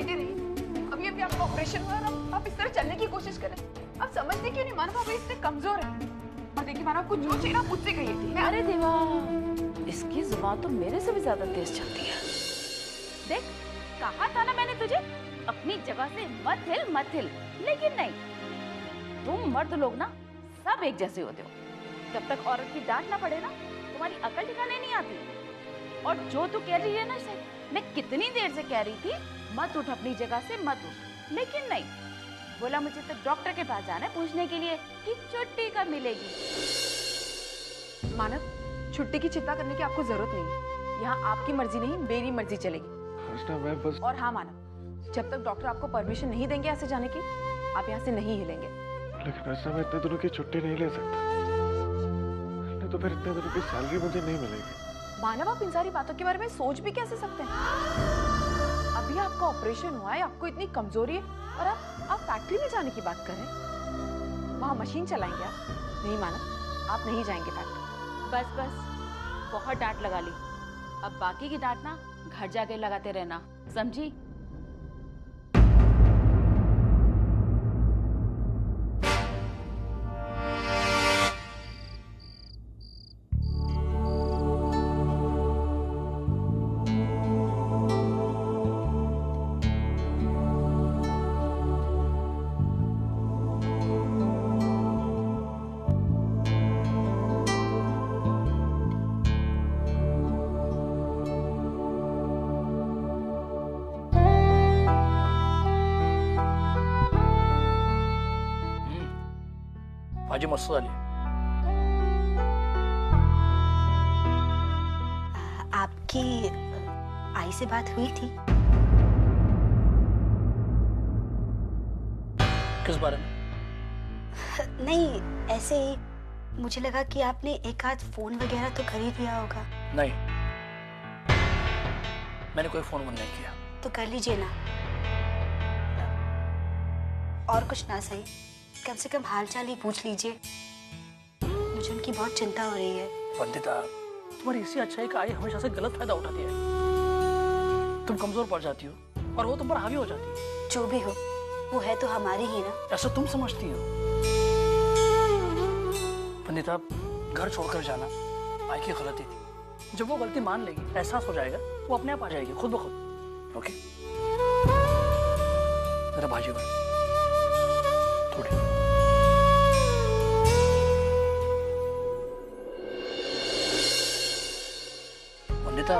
लेटे रहिए। अभी अभी आपका ऑपरेशन हुआ है, आप इस तरह चलने की कोशिश करें। आप समझते क्यों नहीं? मानव आप इतने कमजोर है। और देखिए मानव, कुछ जो चाहिए ना मुझसे कहिए, ठीक है? अरे देवा, इसकी जुबान तो मेरे से भी ज्यादा तेज चलती है। देख, कहा था ना मैंने तुझे, अपनी जगह से मत हिल। लेकिन नहीं, तुम मर्द लोग ना सब एक जैसे होते हो। जब तक औरत की डांट ना पड़े ना, तुम्हारी अकल ठिकाने नहीं आती। और जो तू कह रही है ना, मैं कितनी देर से कह रही थी मत उठ अपनी जगह से, मत उठ, लेकिन नहीं। बोला मुझे तो डॉक्टर के पास जाना है पूछने के लिए कि छुट्टी कब मिलेगी। मानव, छुट्टी की चिंता करने की आपको जरूरत नहीं है। यहाँ आपकी मर्जी नहीं, मेरी मर्जी चलेगी। मैं बस... और हाँ मानव, जब तक डॉक्टर आपको परमिशन नहीं देंगे ऐसे जाने की, आप यहाँ से नहीं हिलेंगे। लेकिन ऐसा मैं इतने दिनों की छुट्टी नहीं ले सकता, नहीं तो फिर इतने दिनों की सैलरी मुझे नहीं मिलेगी। मानव, आप इन सारी बातों के बारे में सोच भी कैसे सकते हैं? अभी आपका ऑपरेशन हुआ है, आपको इतनी कमजोरी है, और आप फैक्ट्री में जाने की बात कर रहे हैं? वहाँ मशीन चलाएंगे आप? नहीं मानव, आप नहीं जाएंगे फैक्ट्री। बस, बहुत डांट लगा ली। अब बाकी की डांट ना घर जाके लगाते रहना, समझी? भाजी मस्त झाली। आपकी आई से बात हुई थी? किस बारे में? नहीं, ऐसे ही मुझे लगा कि आपने एक आध फोन वगैरह तो खरीद लिया होगा। नहीं, मैंने कोई फोन बंद नहीं किया। तो कर लीजिए ना। और कुछ ना सही, कम से कम हालचाल ही पूछ लीजिए। मुझे उनकी बहुत चिंता हो रही है। वंदिता, तुम्हारी इसी अच्छाई का आई हमेशा से गलत फायदा उठाती है। तुम कमजोर पड़ जाती हो और वो तुम पर हावी हो जाती है। जो भी हो, वो है तो हमारी ही ना। ऐसा तुम समझती हो? वंदिता, घर छोड़कर जाना आई की गलती थी। जब वो गलती मान लेगी, एहसास हो जाएगा, वो अपने आप आ जाएगी खुद ब खुद। ओके? मेरा भाजी भाई थोड़ी। वंदिता,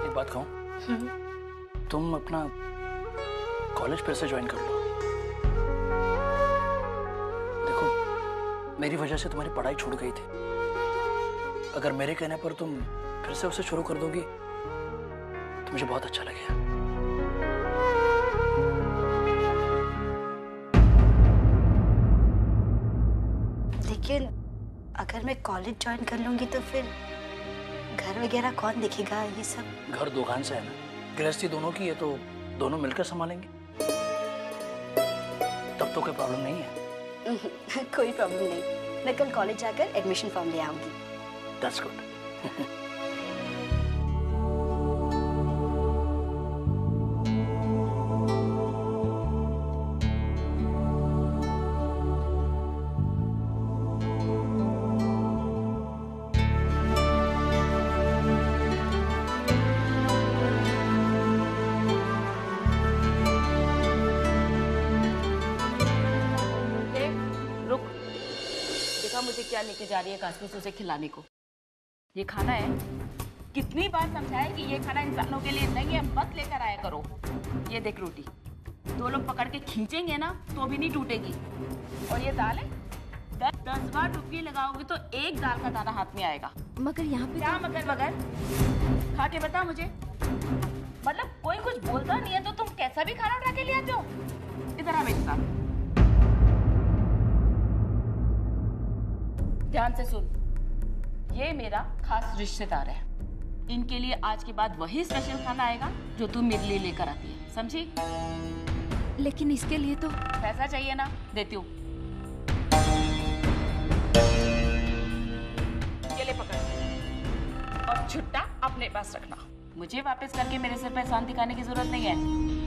एक बात कहूं? तुम अपना कॉलेज फिर से ज्वाइन कर लो। देखो, मेरी वजह से तुम्हारी पढ़ाई छूट गई थी। अगर मेरे कहने पर तुम फिर से उसे शुरू कर दोगी तो मुझे बहुत अच्छा लगेगा। लेकिन अगर मैं कॉलेज ज्वाइन कर लूंगी तो फिर घर वगैरह कौन देखेगा? ये सब घर दुकान से है ना, गृहस्थी दोनों की है, तो दोनों मिलकर संभालेंगे। तब तो कोई प्रॉब्लम नहीं है। कोई प्रॉब्लम नहीं। मैं कल कॉलेज जाकर एडमिशन फॉर्म ले आऊंगी। That's good. रुक, देखा मुझे क्या लेके जा रही है कासमिस उसे खिलाने को। ये खाना है, कितनी बार समझाया कि ये खाना इंसानों के लिए नहीं है, मत लेकर आया करो। ये देख रोटी, दो लोग पकड़ के खींचेंगे ना तो भी नहीं टूटेगी। और ये दाल है, 10 बार डुबकी लगाओगे तो एक दाल का दाना हाथ में आएगा। मगर यहाँ पे क्या मगर वगर? खा के बता मुझे। मतलब कोई कुछ बोलता नहीं है तो तुम कैसा भी खाना उठा के ले आते हो? इधर आ मेरे साथ, ध्यान से सुन। ये मेरा खास रिश्तेदार है, इनके लिए आज के बाद वही स्पेशल खाना आएगा जो तू मेरे लिए लेकर आती है, समझी? लेकिन इसके लिए तो पैसा चाहिए ना, देती हूँ। ये ले पकड़, और छुट्टा अपने पास रखना। मुझे वापस करके मेरे सिर पर एहसान दिखाने की जरूरत नहीं है।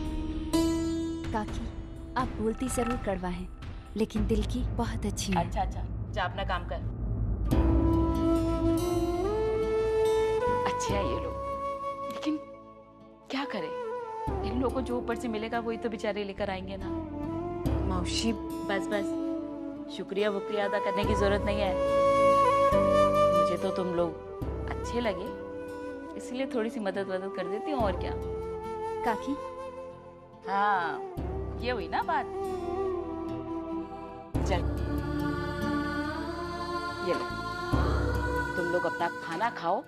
काकी, आप बोलती जरूर कड़वा हैं, लेकिन दिल की बहुत अच्छी है। अच्छा अच्छा, जा अपना काम कर। अच्छे हैं ये लोग, लेकिन क्या करें, इन लोगों को जो ऊपर से मिलेगा वही तो बेचारे लेकर आएंगे ना। मौसी बस बस, शुक्रिया वुक्रिया अदा करने की जरूरत नहीं है। मुझे तो तुम लोग अच्छे लगे, इसलिए थोड़ी सी मदद कर देती हूँ, और क्या। काकी, हाँ, ये हुई ना बात। चल, ये लो, तुम लोग अपना खाना खाओ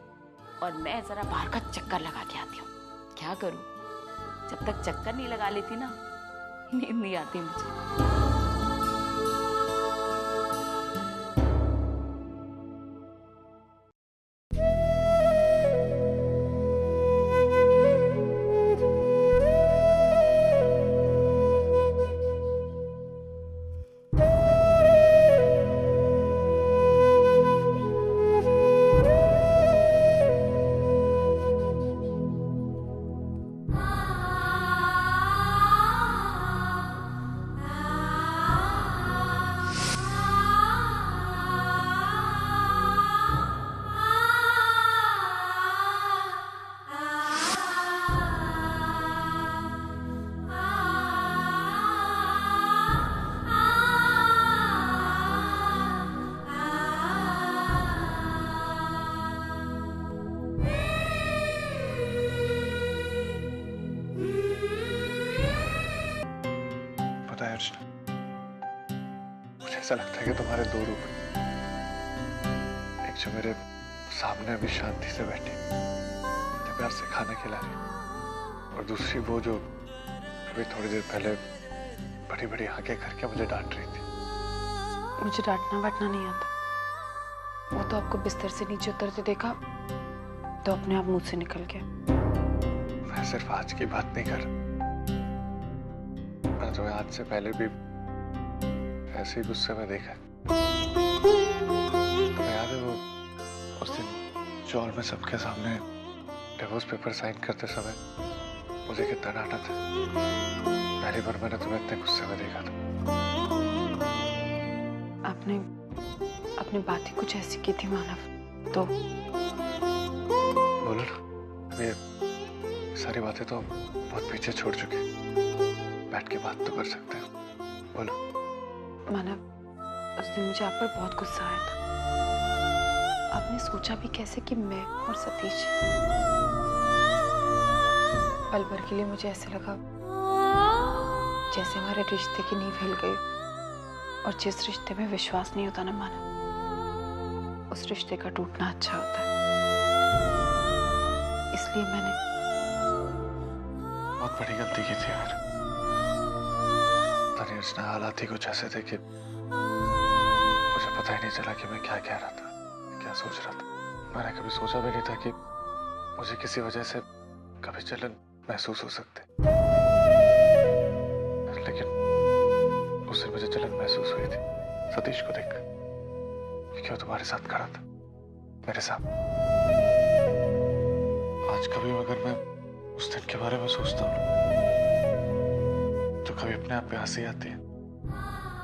और मैं जरा बाहर का चक्कर लगा के आती हूँ। क्या करूँ, जब तक चक्कर नहीं लगा लेती ना, नींद नहीं आती मुझे। पता है अर्चना, मुझे ऐसा लगता है कि तुम्हारे दो रूप हैं। एक जो मेरे सामने अभी शांति से बैठी मुझे प्यार से खाना खिला रही, और दूसरी वो जो अभी थोड़ी देर पहले बड़ी बड़ी आंखें करके मुझे डांट रही थी। मुझे डांटना वाटना नहीं आता। वो तो आपको बिस्तर से नीचे उतरते देखा तो अपने आप मुंह से निकल गया। मैं सिर्फ आज की बात नहीं कर, मैंने तुम्हें आज से पहले भी ऐसे ही गुस्से में देखा। तुम्हें याद है वो उस दिन चौल में सबके सामने डिवोर्स पेपर साइन करते समय मुझे कितना डांटा था। पहली बार मैंने तुम्हें इतने गुस्से में देखा था। आपने अपनी बात ही कुछ ऐसी की थी मानव, तो बोलो ना, ये सारी बातें तो बहुत पीछे छोड़ चुके, बैठ के बात तो कर सकते हैं। बोलो। मानव, उस दिन मुझे आप पर बहुत गुस्सा आया था। आपने सोचा भी कैसे कि मैं और सतीश, पल भर के लिए मुझे ऐसे लगा जैसे हमारे रिश्ते की नींव हिल गई, और जिस रिश्ते में विश्वास नहीं होता ना मानव, उस रिश्ते का टूटना अच्छा होता है। इसलिए मैंने बहुत बड़ी गलती की थी यार। तनी अर्चना, हालात ही कुछ ऐसे थे कि मुझे पता ही नहीं चला कि मैं क्या कह रहा था, क्या सोच रहा था। मैंने कभी सोचा भी नहीं था कि मुझे किसी वजह से कभी जलन महसूस हो सकते, लेकिन उस दिन मुझे जलन महसूस हुई थी सतीश को देख, क्योंकि वो तुम्हारे साथ खड़ा था, मेरे साथ। आज कभी अगर मैं उस दिन के बारे में सोचता हूँ तो कभी अपने आप पे हंसी आती है,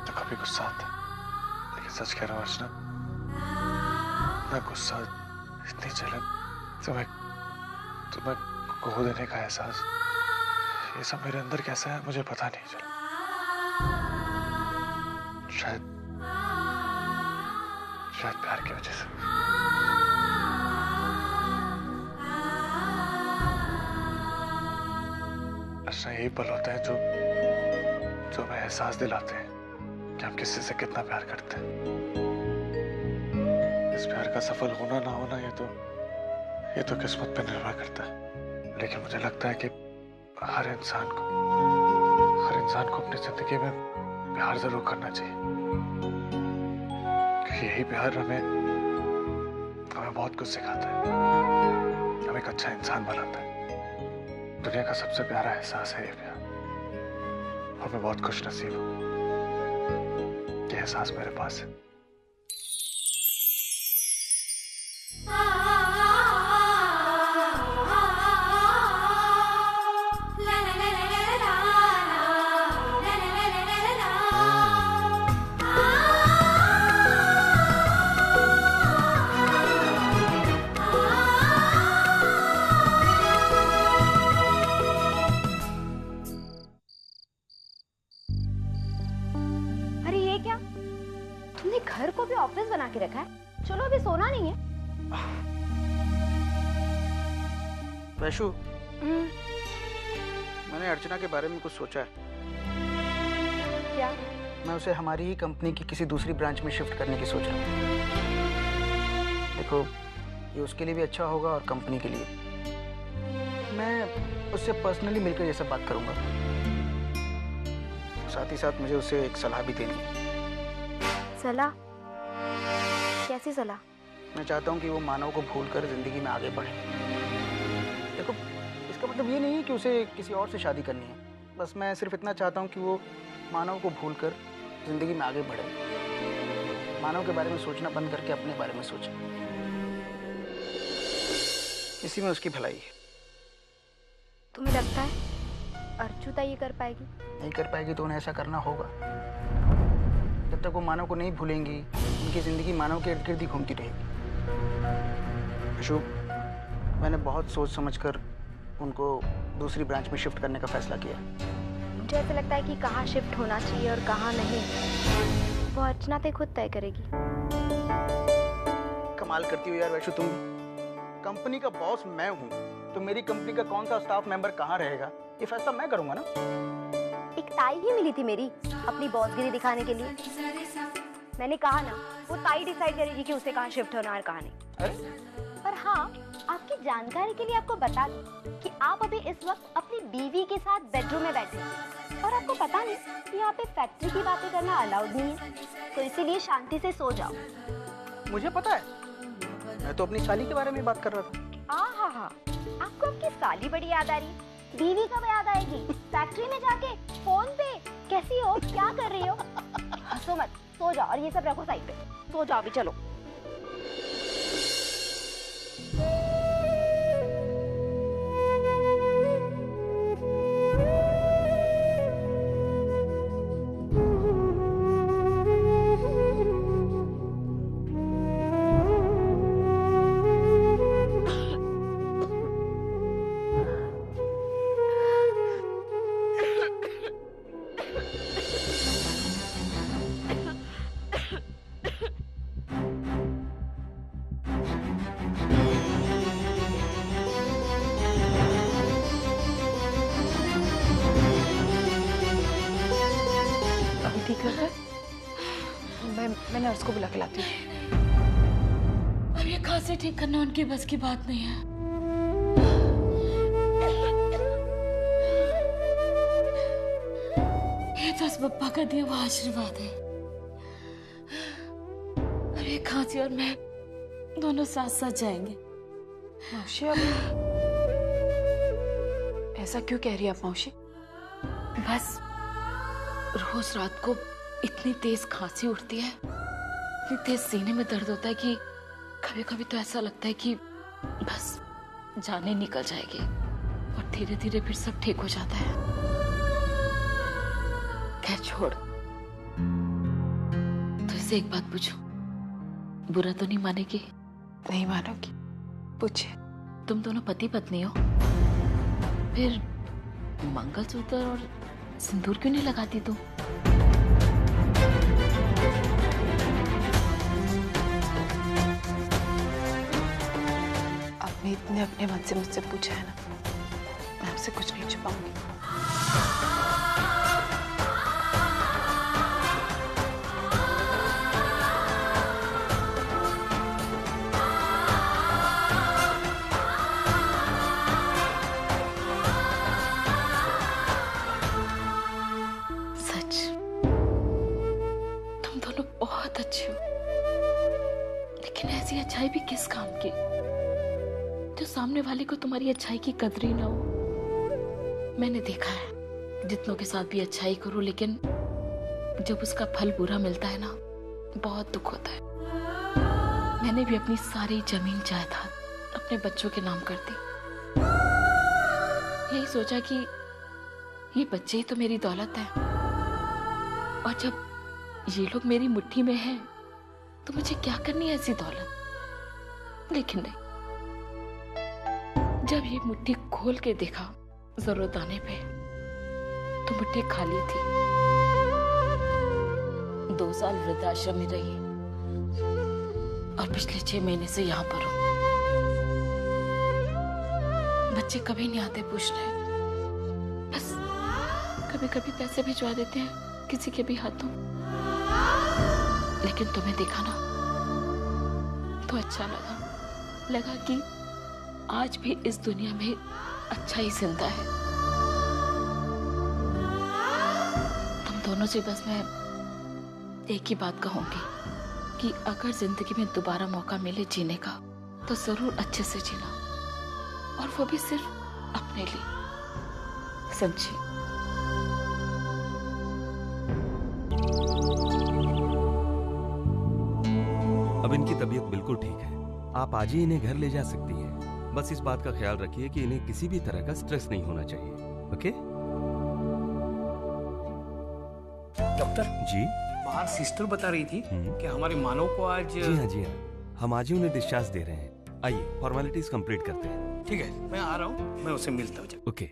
तो कभी गुस्सा आता है। लेकिन सच कह रहा हूँ अर्चना, इतना गुस्सा, इतनी जलन, तुम्हें खो देने का एहसास, ये सब मेरे अंदर कैसा है मुझे पता नहीं चला। शायद प्यार की वजह से। अच्छा, यही पल होता है जो हमें एहसास दिलाते हैं कि हम किसी से कितना प्यार करते हैं। इस प्यार का सफल होना ना होना ये तो किस्मत पे निर्भर करता है। लेकिन मुझे लगता है कि हर इंसान को अपनी जिंदगी में प्यार जरूर करना चाहिए, क्योंकि यही प्यार हमें बहुत कुछ सिखाता है, हमें एक अच्छा इंसान बनाता है। दुनिया का सबसे प्यारा एहसास है ये प्यार, और मैं बहुत खुशनसीब हूँ ये एहसास मेरे पास है। घर को भी ऑफिस बना के रखा है। चलो अभी सोना नहीं है। वैशु, मैंने अर्चना के बारे में कुछ सोचा है। क्या? मैं उसे हमारी ही कंपनी की किसी दूसरी ब्रांच में शिफ्ट करने की सोच रहा हूँ। देखो, ये उसके लिए भी अच्छा होगा और कंपनी के लिए। मैं उससे पर्सनली मिलकर ये सब बात करूंगा। साथ ही साथ मुझे उसे एक सलाह भी देनी है। सलाह? कैसी सलाह? मैं चाहता हूँ कि वो मानव को भूलकर जिंदगी में आगे बढ़े। देखो, इसका मतलब ये नहीं है कि उसे किसी और से शादी करनी है। बस मैं सिर्फ इतना चाहता हूँ कि वो मानव को भूलकर जिंदगी में आगे बढ़े। मानव के बारे में सोचना बंद करके अपने बारे में सोचे। इसी में उसकी भलाई है। तुम्हें लगता है अर्चुता ये कर पाएगी? नहीं कर पाएगी तो उन्हें ऐसा करना होगा। जब तक वो मानव को नहीं भूलेंगी, उनकी जिंदगी मानव के इर्द गिर्द ही घूमती रहेगी। अशोक, मैंने बहुत सोच समझकर उनको दूसरी ब्रांच में शिफ्ट करने का फैसला किया। मुझे ऐसा लगता है कि कहाँ शिफ्ट होना चाहिए और कहाँ नहीं, वो अर्चना ते खुद तय करेगी। कमाल करती हो यार वैशु तुम। कंपनी का बॉस मैं हूँ, तो मेरी कंपनी का कौन सा स्टाफ मेंबर कहाँ रहेगा, ये फैसला मैं करूंगा ना। एक ताई ही मिली थी मेरी अपनी बॉसगिरी दिखाने के लिए। मैंने कहा ना, वो ताई डिसाइड करेगी कि उसे कहाँ शिफ्ट होना और कहाँ नहीं। अरे पर हाँ, आपकी जानकारी के लिए आपको बता दूं कि आप अभी इस वक्त अपनी बीवी के साथ बेडरूम में बैठे हैं और आपको पता नहीं कि यहाँ पे फैक्ट्री की बातें करना अलाउड नहीं है, तो इसीलिए शांति से सो जाओ। मुझे पता है, मैं तो अपनी साली के बारे में बात कर रहा था। हाँ, आपको आपकी साली बड़ी याद आ रही, बीवी कब याद आएगी? फैक्ट्री में जाके फोन पे कैसी हो, क्या कर रही हो? हंसो मत, सो जाओ और ये सब रखो साइड पे। सो जाओ अभी, चलो। ठीक है, मैं नर्स को बुला के लाती हूँ। अब ये खांसी ठीक करना उनकी बस की बात नहीं है। ये तो उस बप्पा का दिया हुआ आशीर्वाद है। अब ये खांसी और मैं दोनों साथ साथ जाएंगे। मौसी, अब ऐसा क्यों कह रही है आप मौसी? बस रोज रात को इतनी तेज खांसी उठती है, इतनी तेज सीने में दर्द होता है कि कभी कभी तो ऐसा लगता है कि बस जाने निकल जाएगी और धीरे धीरे फिर सब ठीक हो जाता है। खैर छोड़, तो इसे एक बात पूछूं, बुरा तो नहीं मानेगी? नहीं मानोगी, पूछिए। तुम दोनों पति पत्नी हो, फिर मंगलसूत्र और सिंदूर क्यों नहीं लगाती तू? आपने इतने अपने मन से मुझसे पूछा है ना, मैं आपसे कुछ नहीं छुपाऊंगी। लेकिन ऐसी अच्छाई भी किस काम की जो सामने वाले को तुम्हारी अच्छाई की कदर ही ना हो। मैंने देखा है जितनों के साथ भी अच्छाई करो, लेकिन जब उसका फल बुरा मिलता है ना, बहुत दुख होता है। मैंने भी अपनी सारी जमीन जायदाद अपने बच्चों के नाम कर दी। यही सोचा कि ये बच्चे ही तो मेरी दौलत है, और जब ये लोग मेरी मुट्ठी में हैं तो मुझे क्या करनी है ऐसी दौलत। लेकिन नहीं, जब ये मुट्ठी खोल के देखा जरूरत आने पे, तो मुट्ठी खाली थी। 2 साल वृद्धाश्रम में रही, और पिछले 6 महीने से यहाँ पर हूँ। बच्चे कभी नहीं आते पूछने, बस कभी कभी पैसे भिजवा देते हैं किसी के भी हाथों। लेकिन तुम्हें देखा ना तो अच्छा लगा कि आज भी इस दुनिया में अच्छा ही जिंदा है। तुम दोनों से बस मैं एक ही बात कहूंगी कि अगर जिंदगी में दोबारा मौका मिले जीने का तो जरूर अच्छे से जीना, और वो भी सिर्फ अपने लिए, समझी? अब इनकी तबीयत बिल्कुल ठीक है, आप आज ही इन्हें घर ले जा सकती हैं। बस इस बात का ख्याल रखिए कि इन्हें किसी भी तरह का स्ट्रेस नहीं होना चाहिए। ओके? डॉक्टर जी? बाहर सिस्टर बता रही थी कि हमारे मानव को आज। जी हाँ, हम आज ही उन्हें डिस्चार्ज दे रहे हैं। आइए फॉर्मेलिटीज कंप्लीट करते हैं। ठीक है, मैं आ रहा हूँ, मैं उससे मिलता हूँ। ओके।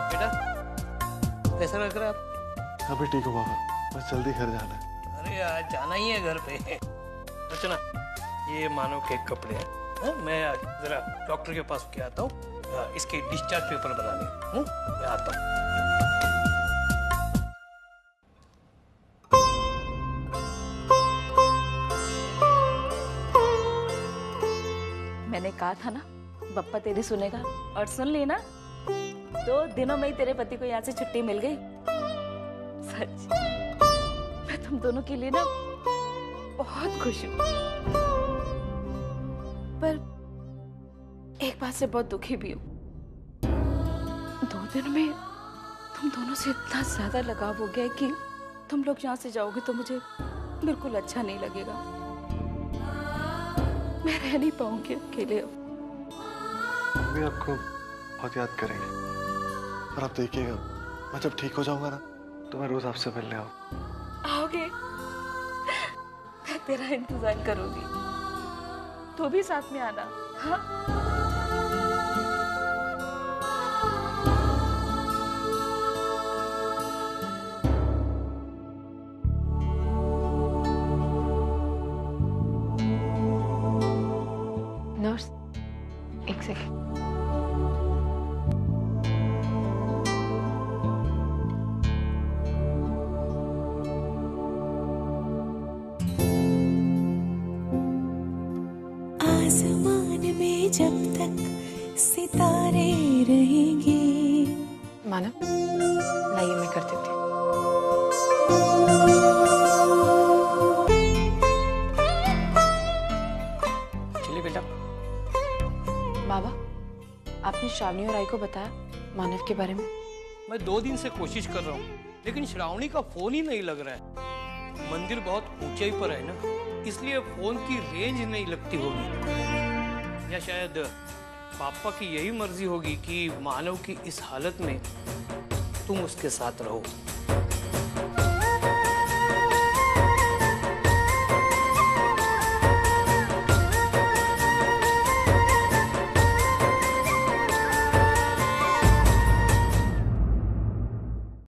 बेटा कैसा लग रहा है आप? अभी ठीक हो बाबा, बस जल्दी घर जाना है। अरे आज जाना ही है घर पे। रचना, ये मानव के कपड़े हैं, मैं जरा डॉक्टर के पास के आता हूँ, इसके डिस्चार्ज पेपर बनाने। मैं आता हूँ। मैंने कहा था ना बप्पा तेरी सुनेगा, और सुन ली ना। 2 दिनों में ही तेरे पति को यहाँ से छुट्टी मिल गई। सच मैं तुम दोनों के लिए ना बहुत खुश हूँ, पर एक बात से बहुत दुखी भी हूँ। 2 दिन में तुम दोनों से इतना ज्यादा लगाव हो गया कि तुम लोग यहाँ से जाओगे तो मुझे बिल्कुल अच्छा नहीं लगेगा। मैं रह नहीं पाऊंगी अकेले अब। अभी आपको बहुत याद करेंगे, और आप देखिएगा मैं जब ठीक हो जाऊंगा ना तो मैं रोज आपसे मिलने आऊँ। आओगे? मैं तेरा इंतजार करूंगी, तू भी साथ में आना। हाँ? नर्स, एक सेकंड। आसमान में जब तक सितारे रहेंगे। मानव, लाइए मैं कर देती हूँ। चलिए बेटा। बाबा, आपने श्रावणी और आई को बताया मानव के बारे में? मैं 2 दिन से कोशिश कर रहा हूँ, लेकिन श्रावणी का फोन ही नहीं लग रहा है। मंदिर बहुत ऊंचाई पर है ना, इसलिए फोन की रेंज नहीं लगती होगी, या शायद पापा की यही मर्जी होगी कि मानव की इस हालत में तुम उसके साथ रहो।